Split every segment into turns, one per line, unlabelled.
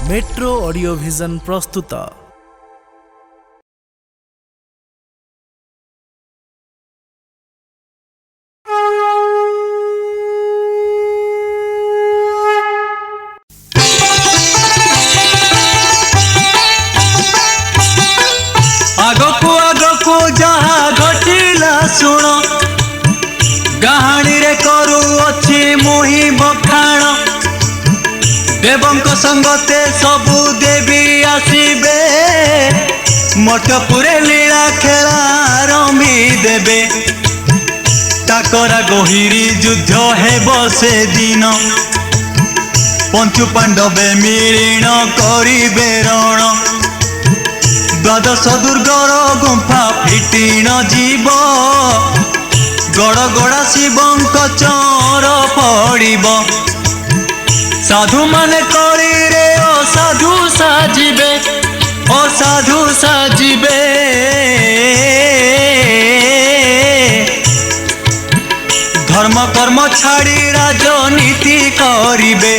Metro audio vision प्रस्तुत।
आगको जहा घटिला शुण गाहाणी रे करू अच्छी मुही बखाण देवंक संगते सबु देवी आसीबे मठपुरे लीला खेला रमी देबे टाकरा गहिरी युद्ध हेब से दिन पंचु पांडवे मिलीन करिबे रण द्वादश दुर्गर गुंफा फिटिन जीव गड़ गड़ा शिवंक चर पड़ब साधु माने करी रे असाधु साजिबे असाधु साजिबे धर्म कर्म छाड़ी राजनीति करिबे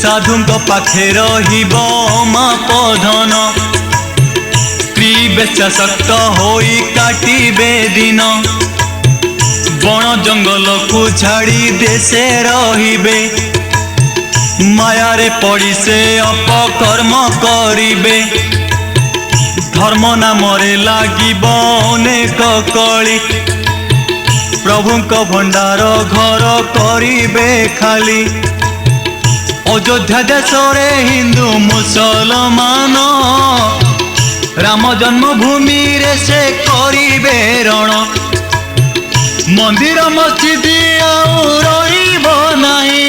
साधुंक पाखे रहिब मापधन स्त्री बेचाशक्त होई काटिबे दिन बण जंगल को छाड़ी देशे रहिबे माया रे पड़ी से अपकर्म करिबे धर्म नामरे लागिब अनेक कली प्रभुंक भंडार घर करिबे खाली अयोध्या देश रे हिंदू मुसलमान राम जन्मभूमि रे से करिबे रण मंदिर मस्जिद आउ रहिब नाही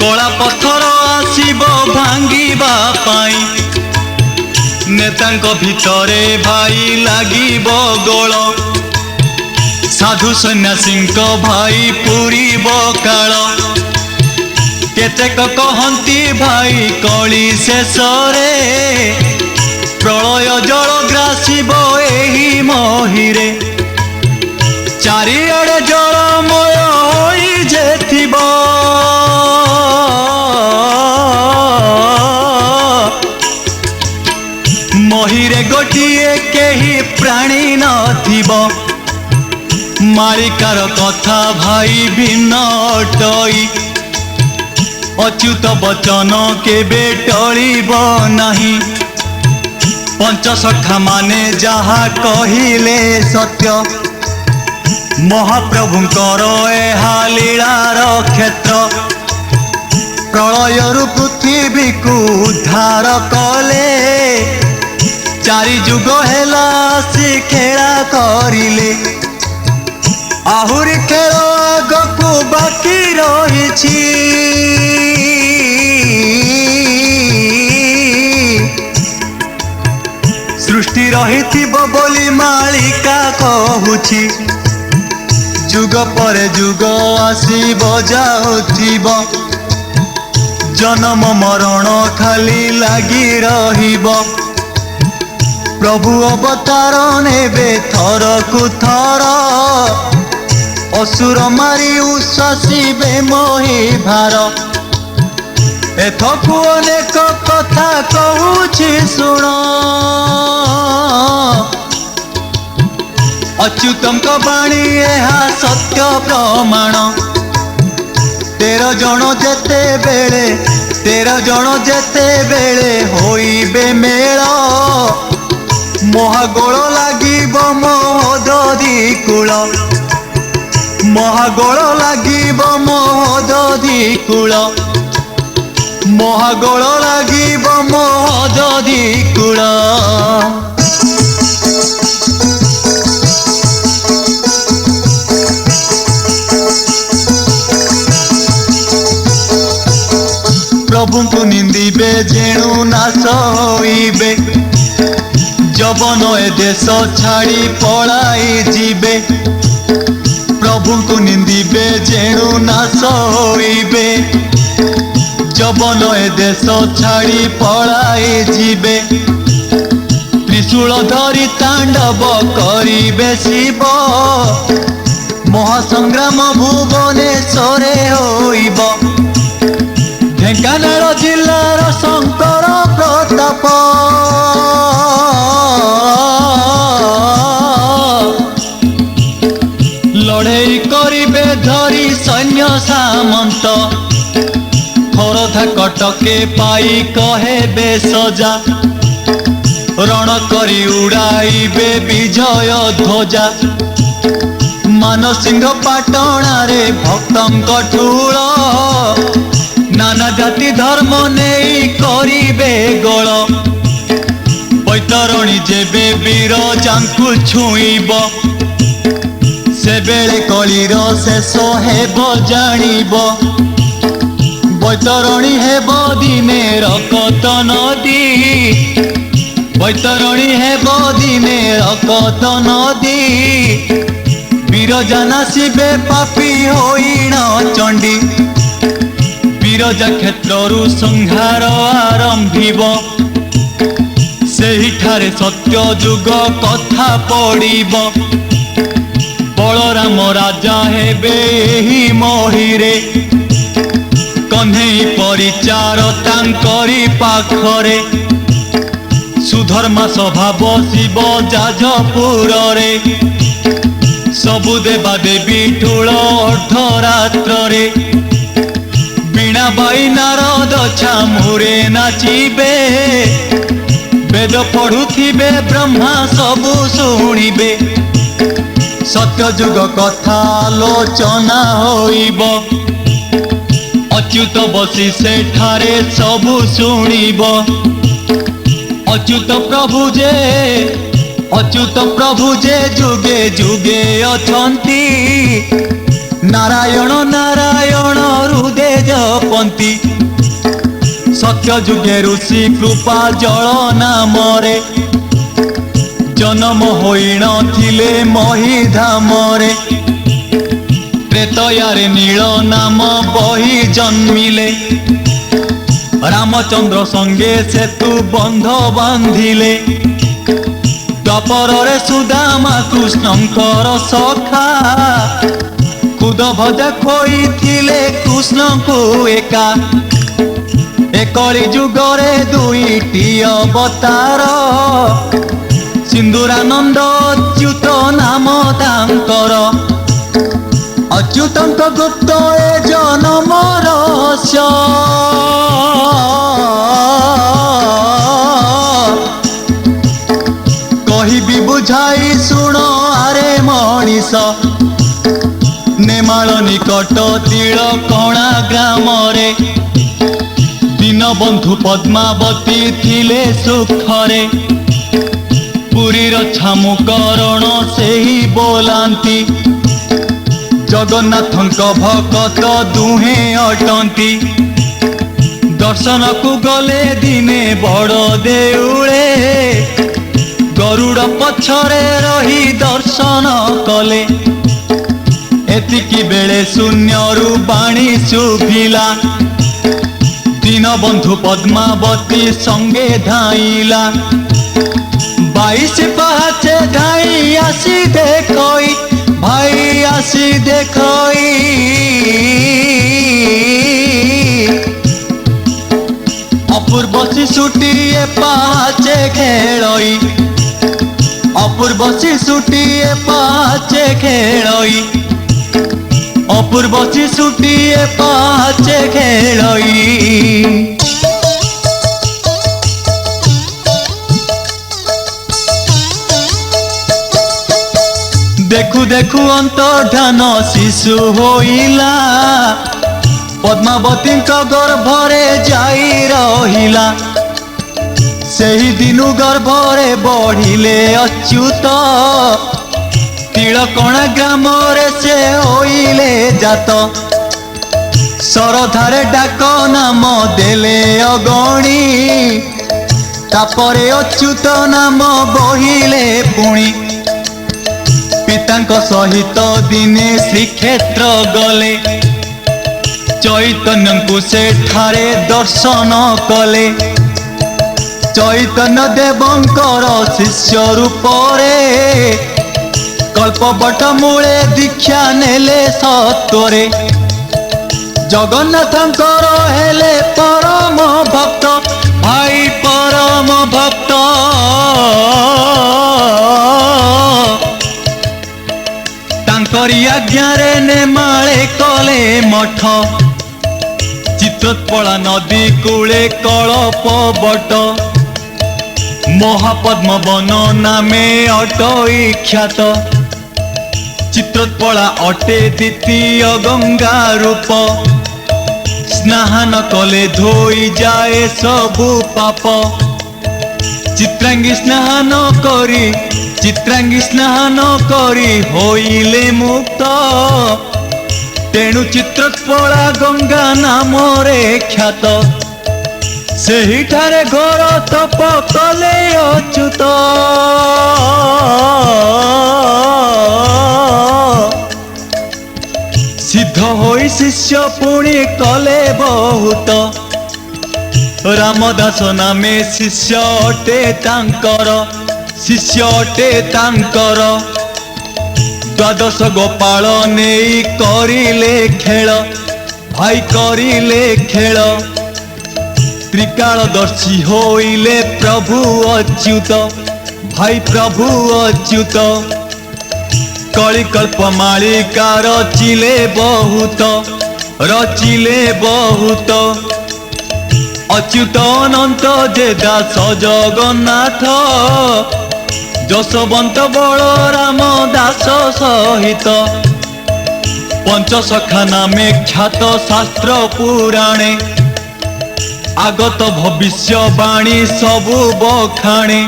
कला पत्थर आसीब भांगिबा पाई नेतांक भितरे भाई लागिब गोल साधु सन्यासींक भाई पूरीब काल केतेक कहंती भाई कली शेषरे प्रलय जल ग्रासीब एही महीरे चारिआडे जलमय होई जेथिब महीरे गोटिए केही प्राणी नथिब मालिकार कथा भाई भिन्न अटई अच्युत बचन केबे टलिब नाही पंचसखा माने जहा कहिले सत्य महाप्रभुंकर एहा लीलार क्षेत्र प्रलयरु पृथ्वी को उद्धार कले चारि जुग हेला सी खेला करिले आहुरी खेल आगकू बाकी रही सृष्टि रही बोली मालिका कहूची जुग पर जुग आसीब जाउथिब जन्म मरण खाली लागी रहिब प्रभु अवतार नेबे थर को थर असुर मारी उश्वासीबे मोहि भार एथकु अनेक कथा कहूछि शुण अच्युतंक बाणी एहा सत्य प्रमाण 13 जन जेते बेले होइबे mail महागोल लागिब Mahodadhi cool महागोल लागिब Mahodadhi cool महागोल लागिब Mahodadhi cool प्रभु को निंदिबे जेणु नाश होइबे जबन ए देश छाड़ी पलाई जीबे प्रभु को निंदिबे जेणु नाश होइबे जबन ए देश छाड़ी पलाई जीबे त्रिशूल धरी तांडव करिबे शिव মহাসংগ্রাম ভুবনেশ্বরে হইব ঢেঙ্কানাল জিল্লার শঙ্কর প্রতাপ লড়াই করিবে ধরি সৈন্য সামন্ত খোরধা কটকে পাই কহেবে সজা রণ করি উড়াইবে বিজয় ধ্বজা ମାନସିଂହ ପାଟଣାରେ ଭକ୍ତଙ୍କ ଠୁଳ ନାନା ଜାତି ଧର୍ମ ନେଇ କରିବେ ଗୋଳ ବୈତରଣୀ ଯେବେ ବିରଜାଙ୍କୁ ଛୁଇଁବ ସେବେଳେ କଳିର ଶେଷ ହେବ ଜାଣିବ ବୈତରଣୀ ହେବ ଦିନେ ରକତ ନଦୀ ବୈତରଣୀ ହେବ ଦିନେ ରକତ ନଦୀ বিরজা নাসিবে পাপি হইণ চণ্ডী বিরজা ক্ষেত্ররু সংহার আরম্ভিব সেহিঠারে সত্য যুগ কথা পড়িব বলরাম রাজা হেবে এই মহিরে কহ্নেই পরিচার তাঙ্করি পাখরে সুধর্মা সভা বসিব যাজপুরে सबु देवा देवी ठूल अर्धरात्रे बीणा बाई नारद छामुरे नाचिबे वेद पढ़ुथिबे ब्रह्मा सबु शुणिबे सत्ययुग कथा आलोचना होइब अच्युत बसी सेठारे सबु शुणिब अच्युत प्रभु जे अच्युत प्रभु जे जुगे जुगे अछंती नारायण नारायण हृदय जपंती सत्य जुगे ऋषि कृपा जल नामरे जन्म होई नथिले महिधामरे त्रेतयारे नील नाम बही जन्मिले रामचंद्र संगे सेतु बंध बांधिले द्वापर सुदामा कृष्णंकर सखा खुद भजा खोईथिले कृष्ण को एका एकली जुगरे दुईटी अवतार सिंदूरानंद अच्युत नाम तांकर अच्युतंक गुप्त ए जन्म रहस्य कहिबी बुझाई शुण आरे मनीष नेमाल निकट तिलकणा ग्राम रे दीनबंधु पद्मावती थिले सुखरे पुरीर छामुकरण सेही बोलांती जगन्नाथंक भक्त दुहे अटंती दर्शन को गले दिने बड़ देउळे गरुड़ पछरे रही दर्शन कले एतिकी बेले शून्यरु बाणी शुभिला दीनबंधु पद्मावती संगे धाइला 22 पहाचे धाई आसी देखई भाई आसी देखई अपूर्व शिशुटी पहाचे खेलई अपूर्व शिशुटी पहाचे खेलई अपूर्व शिशुटी पहाचे खेलई देखु देखु अंतर्धान शिशु होइला पद्मावती गर्भरे जाई रहिला सेही दिनु गर्भरे बढ़िले अच्युत तिलकणा ग्राम रे से होइले जात सरधारे डाक नाम देले अगणी तापरे अच्युत नाम बहिले पुणी पितांक सहित दिने श्रीक्षेत्र गले चैतन्य को सेठारे दर्शन कले चैतन्य देवंकर शिष्य रूप कल्प बट मूले दीक्षा नेले सत्वरे जगन्नाथंकर हेले परम भक्त भाई परम भक्त तांकरी आज्ञारे नेमाळे कले मठ चित्रोत्पला नदी कूले कलप बट महापद्म वन नामे अटई ख्यात चित्रोत्पला अटे द्वितीय गंगा रूप स्नान कले धोई जाए सबु पाप चित्रांगी स्नान करी होइले मुक्त तेणु चित्रोत्पला गंगा नामरे ख्यात सेहिठारे घोर तप कले अच्युत सिद्ध होई शिष्य पुणी कले बहुत रामदास नामे शिष्य अटे तांकर द्वादश गोपाल नेई करिले खेल भाई करिले खेल त्रिकालदर्शी होइले प्रभु अच्युत भाई प्रभु अच्युत कलिकल्प मालिका रचिले बहुत अच्युत अनंत जे दास जगन्नाथ जशवंत बलराम दास सहित पंचसखा नामे ख्यात शास्त्र पुराणे आगत भविष्यवाणी सबु बखाणे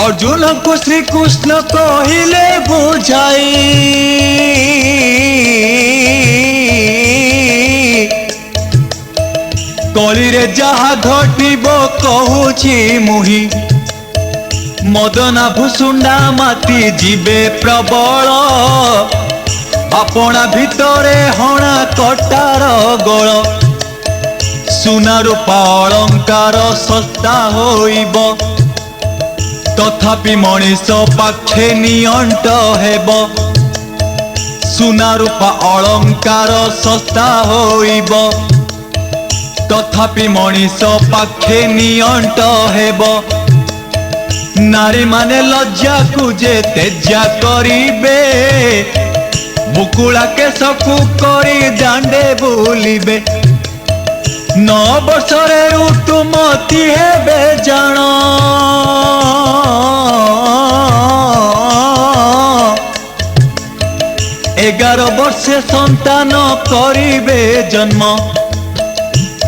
अर्जुन को श्री कृष्ण कहिले बुझाई कली रे जहा घटिबो कहूछि मुहि मदना भुसुंडा माती जीवे प्रबल अपना भितरे हणा कटार गळ सुना रूपा अलंकार सस्ता होइब तथापि मनीष पाखे नियंट हेब सुना रूपा अलंकार सस्ता होइब तथापि मनीष पाखे नियंट हेब नारी माने लज्जा को जे तेजा करिबे मुकुला केशकू करी दांडे बुलिबे 9 वर्षरे ऋतुमती हेबे जान 11 वर्षे संतान करिबे जन्म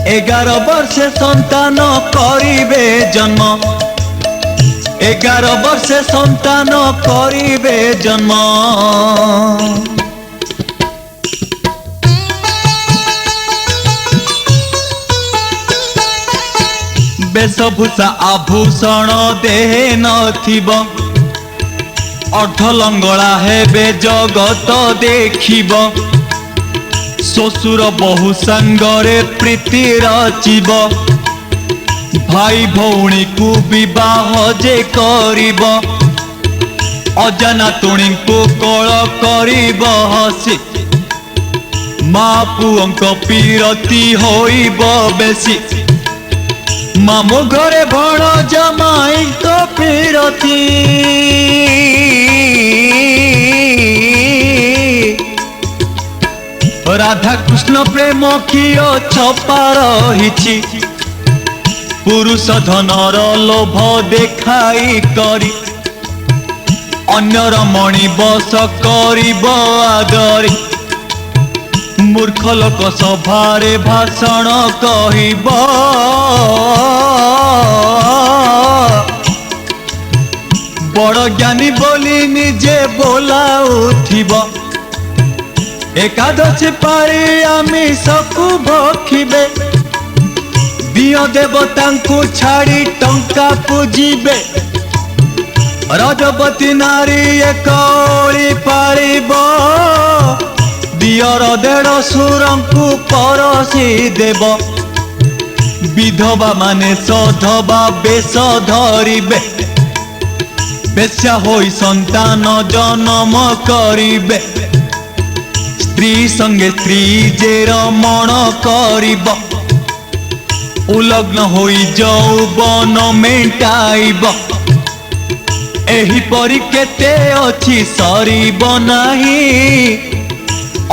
11 वर्षे संतान करिबे जन्म 11 वर्षे संतान करिबे जन्म वेशभूषा आभूषण देहे नथिब अर्धलंगड़ा हेबे जगत देखिब शशुर बहु संगरे प्रीति रचिब भाई भौणी को विवाह जे करिब अजाना तुणी को कल करिब हसी माँ पुअंक पीरती होइब बेसी मामु घरे भण जमाई तो पीरती राधा कृष्ण प्रेम क्षीर छपा रही पुरुष धनर लोभ देखाई करी अन्यर मणि बस करिब आदरी मूर्ख लोक सभारे भाषण कहिब बड़ ज्ञानी बोली निजे बोलाउथिब एकादशी पारी आमिषकू भक्षिबे दिय देवतांकु छाड़ी टंका पूजिबे रजपति नारी एक ओଳି पारिब दियर देढ़सुरंकु परसी देव विधवा माने सधवा बेश धरिबे ବେଶ୍ୟା ହୋଇ ସନ୍ତାନ ଜନମ କରିବେ ସ୍ତ୍ରୀ ସଙ୍ଗେ ସ୍ତ୍ରୀ ଯେ ରମଣ କରିବ ଉଲଗ୍ନ ହୋଇ ଯୌବନ ମେଣ୍ଟାଇବ ଏହିପରି କେତେ ଅଛି ସରିବ ନାହିଁ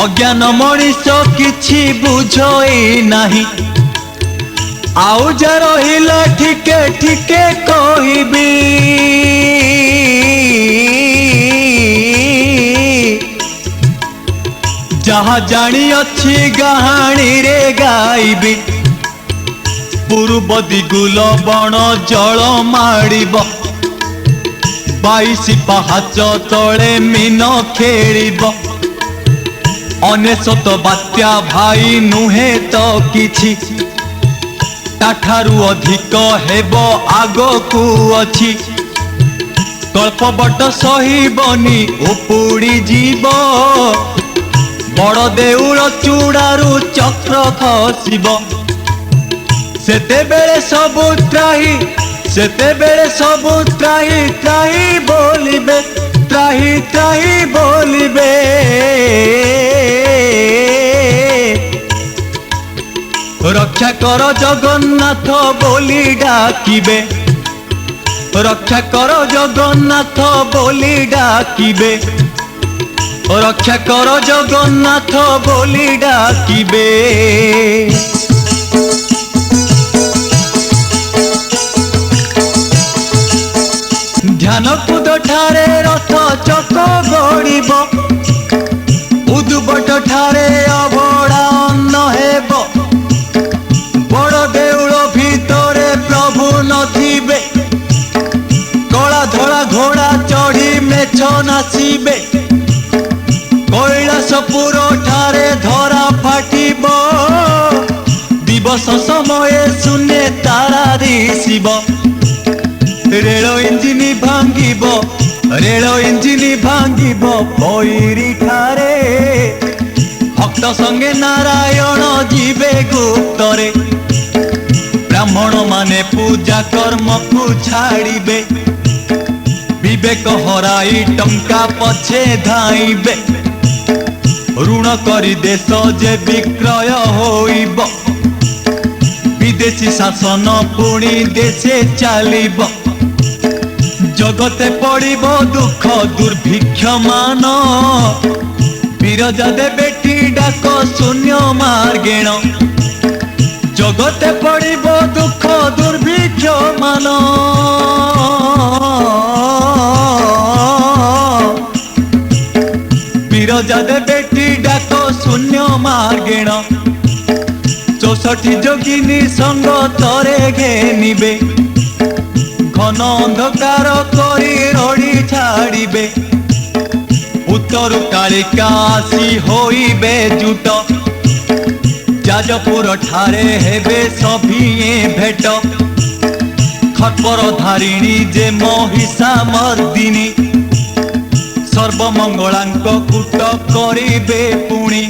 ଅଜ୍ଞାନ ମଣିଷ କିଛି ବୁଝଇ ନାହିଁ ଆଉ ଯା ରହିଲା ଠିକେ ଠିକେ କହିବି ଯାହା ଜାଣିଅଛି ଗାହାଣୀରେ ଗାଇବି ପୂର୍ବ ଦିଗୁଲ ବଣ ଜଳ ମାଡ଼ିବ 22 ପାହାଚ ତଳେ ମୀନ ଖେଳିବ ଅନେଶତ ବାତ୍ୟା ଭାଇ ନୁହେଁ ତ କିଛି ତାଠାରୁ ଅଧିକ ହେବ ଆଗକୁ ଅଛି କଳ୍ପବଟ ସହିବନି ଉପୁଡ଼ି ଯିବ ବଡ଼ ଦେଉଳ ଚୂଡ଼ାରୁ ଚକ୍ର ଖସିବ ସେତେବେଳେ ସବୁ ତ୍ରାହି ତ୍ରାହି ବୋଲିବେ ତ୍ରାହି ବୋଲିବେ ରକ୍ଷା କର ଜଗନ୍ନାଥ ବୋଲି ଡାକିବେ ରକ୍ଷା କର ଜଗନ୍ନାଥ ବୋଲି ଡାକିବେ ରକ୍ଷା କର ଜଗନ୍ନାଥ ବୋଲି ଡାକିବେ ଧ୍ୟାନକୁଦ ଠାରେ ରଥ ଚକ ଗଡ଼ିବ ଉଦୁବଟ ଠାରେ ଅଭଡ଼ା ଅନ୍ନ ହେବ ବଡ଼ ଦେଉଳ ଭିତରେ ପ୍ରଭୁ ନଥିବେ କଳା ଧଳା ଘୋଡ଼ା ଚଢ଼ି ମେଛ ନାଚିବେ କୈଳାସପୁର ଠାରେ ଧରା ଫାଟିବ ଦିବସ ସମୟେ ଶୂନ୍ୟ ତାରା ଦିଶିବ ରେଳ ଇଞ୍ଜିନ ଭାଙ୍ଗିବ ପଇରି ଠାରେ ଭକ୍ତ ସଙ୍ଗେ ନାରାୟଣ ଯିବେ ଗୁପ୍ତରେ ବ୍ରାହ୍ମଣ ମାନେ ପୂଜା କର୍ମକୁ ଛାଡ଼ିବେ ବିବେକ ହରାଇ ଟଙ୍କା ପଛେ ଧାଇଁବେ ଋଣ କରି ଦେଶ ଯେ ବିକ୍ରୟ ହୋଇବ ବିଦେଶୀ ଶାସନ ପୁଣି ଦେଶେ ଚାଲିବ ଜଗତେ ପଡ଼ିବ ଦୁଃଖ ଦୁର୍ଭିକ୍ଷ ମାନ ବିରଜା ଦେବେଟି ଡାକ ଶୂନ୍ୟ ମାର୍ଗେଣ ଜଗତେ ପଡ଼ିବ ଦୁଃଖ ଦୁର୍ଭିକ୍ଷ ମାନ ବିରଜା ଦେବେଟି ଡାକ ଶୂନ୍ୟ ମାର୍ଗେଣ 64 ଯୋଗିନୀ ସଙ୍ଗ ତରେ ଘେନିବେ ଘନ ଅନ୍ଧକାର କରି ରଡ଼ି ଛାଡ଼ିବେ ଉତ୍ତରୁ କାଳିକା ଆସି ହୋଇବେ ଜୁଟ ଯାଜପୁର ଠାରେ ହେବେ ସଭିଏ ଭେଟ ଖପର ଧାରିଣୀ ଯେ ମହିଷା ମର୍ଦିନୀ ସର୍ବମଙ୍ଗଳାଙ୍କ କୂଟ କରିବେ ପୁଣି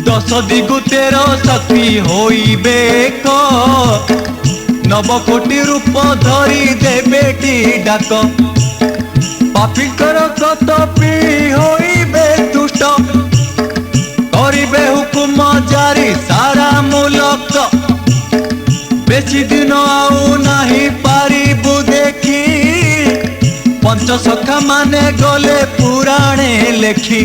10 ଦିଗୁ 13 ଶକ୍ତି ହୋଇବେ ନବକୋଟି ରୂପ ଧରି ଦେବେଟି ଡାକ ପାପୀଙ୍କର କତପି ହୋଇବେ ଦୁଷ୍ଟ କରିବେ ହୁକୁମ ଜାରି ସାରା ମୁଲକ ବେଶୀ ଦିନ ଆଉ ନାହିଁ ପାରିବୁ ଦେଖି ପଞ୍ଚସଖା ମାନେ ଗଲେ ପୁରାଣେ ଲେଖି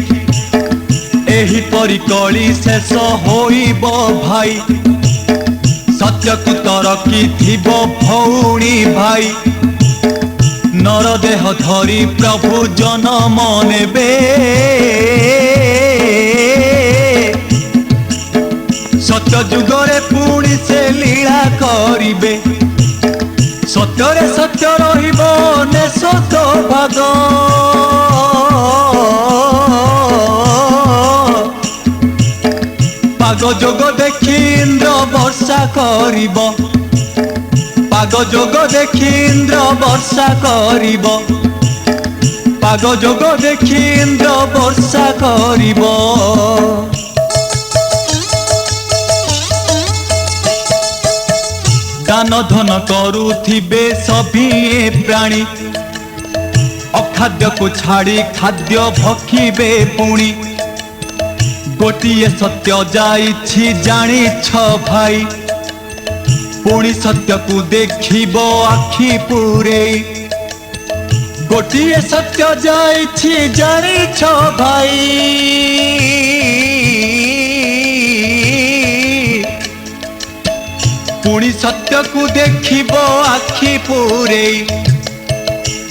ଏହିପରି କଳି ଶେଷ ହୋଇବ ଭାଇ ସତ୍ୟକୁ ତରକି ଥିବ ଭଉଣୀ ଭାଇ ନରଦେହ ଧରି ପ୍ରଭୁ ଜନମ ନେବେ ସତ୍ୟ ଯୁଗରେ ପୁଣି ସେ ଲୀଳା କରିବେ ସତ୍ୟରେ ସତ୍ୟ ରହିବ ନେଶତ ଭାଗ ପାଗ ଯୋଗ ଦେଖି ଇନ୍ଦ୍ର ବର୍ଷା କରିବ ପାଗ ଯୋଗ ଦେଖି ଇନ୍ଦ୍ର ବର୍ଷା କରିବ ପାଗ ଯୋଗ ଦେଖି ଇନ୍ଦ୍ର ବର୍ଷା କରିବ ଦାନ ଧନ କରୁଥିବେ ସଭିଏ ପ୍ରାଣୀ खाद्य को छाड़ी खाद्य भक्षिबे पुणी गोटिए सत्य जाइछि जानिछ भाई पुणी सत्य को देखिबो आखि पूरे गोटिए सत्य जाइछि जानिछ भाई पुणी सत्य को देखिबो आखि पूरे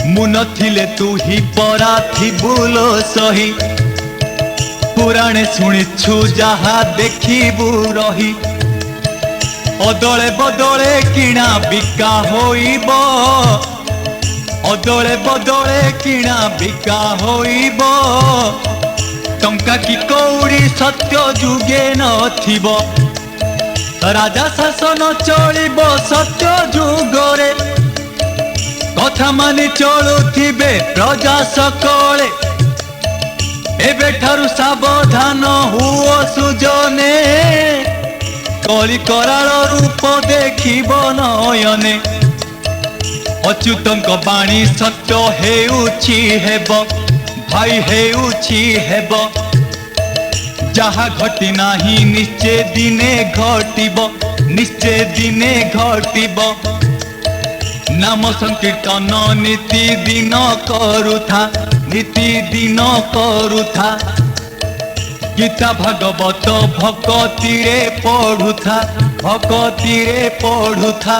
मु नथिले तू ही परा थिबुलो सही पुराणे शुणिछु जहा देखिबु रही अदले बदले किणा बिका होइबो अदले बदले किणा बिका होइबो टंका की कौड़ी सत्य जुगे नथिबो राजा शासन चलिबो सत्य जुगरे कथा मानि चलुथिबे प्रजा सकले एबे ठारु सावधान हुओ सुजने कली कराल रूप देखिबो नयने अच्युतंक बाणी सत्य हेउछि हेबो भाई हेउछि हेबो जहा घटी नाही निश्चय दिने घटिबो निश्चय दिने घटिबो नाम संकीर्तन नीति दिन करुथा नीति दिन करुथा गीता भागवत भक्ति रे पढ़ुथा भक्ति रे पढ़ुथा